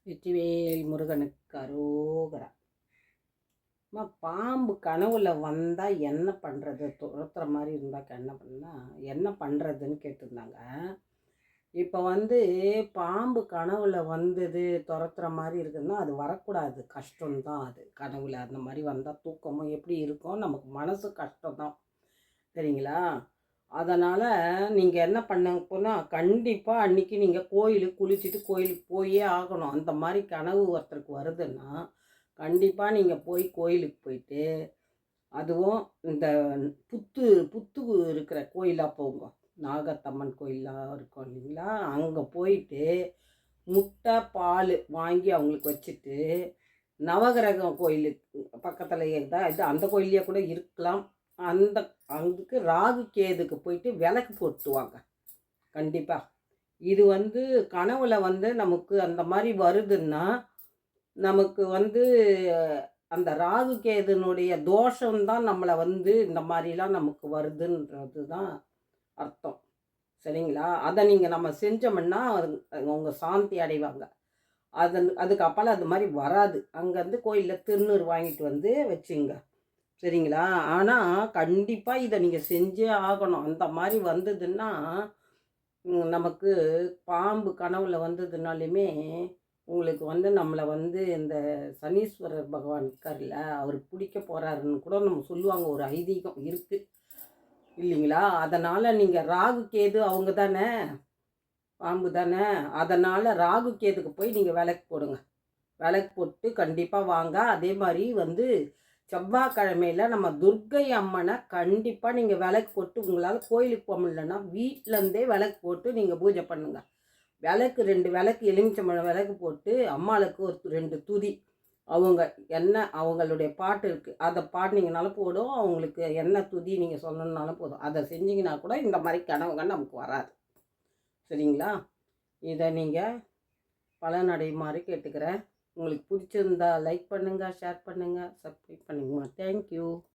வெற்றிவேல் முருகனுக்கு அரோகரா. பாம்பு கனவுல வந்தால் என்ன பண்ணுறது, துரத்துற மாதிரி இருந்தாக்க என்ன பண்ணுறதுன்னு கேட்டிருந்தாங்க. இப்போ பாம்பு கனவுல வந்தது துரத்துற மாதிரி இருக்குதுன்னா அது வரக்கூடாது, கஷ்டம்தான். அது கனவுல அந்த மாதிரி வந்தால் தூக்கமும் எப்படி இருக்கும், நமக்கு மனசு கஷ்டம்தான், சரிங்களா? அதனால் நீங்கள் என்ன பண்ண போனால் கண்டிப்பாக அன்றைக்கி நீங்கள் கோயிலுக்கு குளிச்சுட்டு கோயிலுக்கு போயே ஆகணும். அந்த மாதிரி கனவு ஒருத்தருக்கு வருதுன்னா கண்டிப்பாக நீங்கள் போய் கோயிலுக்கு போயிட்டு, அதுவும் இந்த புத்து புத்து இருக்கிற கோயிலாக போங்க. நாகத்தம்மன் கோயிலாக இருக்கும் இல்லைங்களா, அங்கே போயிட்டு முட்டை பால் வாங்கி அவங்களுக்கு வச்சுட்டு, நவகிரகம் கோயிலுக்கு பக்கத்தில் இருந்தால் இது அந்த கோயிலே கூட இருக்கலாம், அதுக்கு ராகு கேதுக்கு போயிட்டு விளக்கு போட்டுவாங்க கண்டிப்பாக. இது கனவுல நமக்கு அந்த மாதிரி வருதுன்னா நமக்கு அந்த ராகு கேதுனுடைய தோஷம்தான் நம்மளை இந்த மாதிரிலாம் நமக்கு வருதுன்றது தான் அர்த்தம், சரிங்களா? அதை நீங்கள் நம்ம செஞ்சோம்னா அவங்க சாந்தி அடைவாங்க. அதுக்கு அப்பால் அது மாதிரி வராது. அங்கேருந்து கோயிலில் திருநூறு வாங்கிட்டு வச்சுங்க, சரிங்களா? ஆனால் கண்டிப்பாக இதை நீங்கள் செஞ்சே ஆகணும். அந்த மாதிரி வந்ததுன்னா நமக்கு பாம்பு கனவுல வந்ததுனாலுமே உங்களுக்கு நம்மளை இந்த சனீஸ்வரர் பகவான் இருக்கார்ல, அவர் பிடிக்க போகிறாருன்னு கூட நம்ம சொல்லுவாங்க, ஒரு ஐதீகம் இருக்குது இல்லைங்களா? அதனால் நீங்கள் ராகு கேது அவங்க தானே, பாம்பு தானே, அதனால் ராகு கேதுக்கு போய் நீங்கள் விளக்கு போடுங்க. விளக்கு போட்டு கண்டிப்பாக வாங்க. அதே மாதிரி செவ்வாய்க்கிழமையில் நம்ம துர்க்கை அம்மனை கண்டிப்பாக நீங்கள் விளக்கு போட்டு, உங்களால் கோயிலுக்கு போக முடியலன்னா வீட்டிலேருந்தே விளக்கு போட்டு நீங்கள் பூஜை பண்ணுங்கள். விளக்கு 2 விளக்கு எலுமிச்சம்பழம் விளக்கு போட்டு அம்மாளுக்கு ஒரு 2 துதி, அவங்க என்ன அவங்களுடைய பாட்டு இருக்குது அதை பாடினீங்கனாலும் போதும், அவங்களுக்கு என்ன துதி நீங்கள் சொல்லணுன்னாலும் போதும். அதை செஞ்சிங்கன்னா கூட இந்த மாதிரி கனவுகள் நமக்கு வராது, சரிங்களா? இதை நீங்கள் பலனடையுமாறு கேட்டுக்கிறேன். உங்களுக்கு பிடிச்சிருந்தா லைக் பண்ணுங்கள், ஷேர் பண்ணுங்கள், சப்ஸ்கிரைப் பண்ணுங்கம்மா. தேங்க்யூ.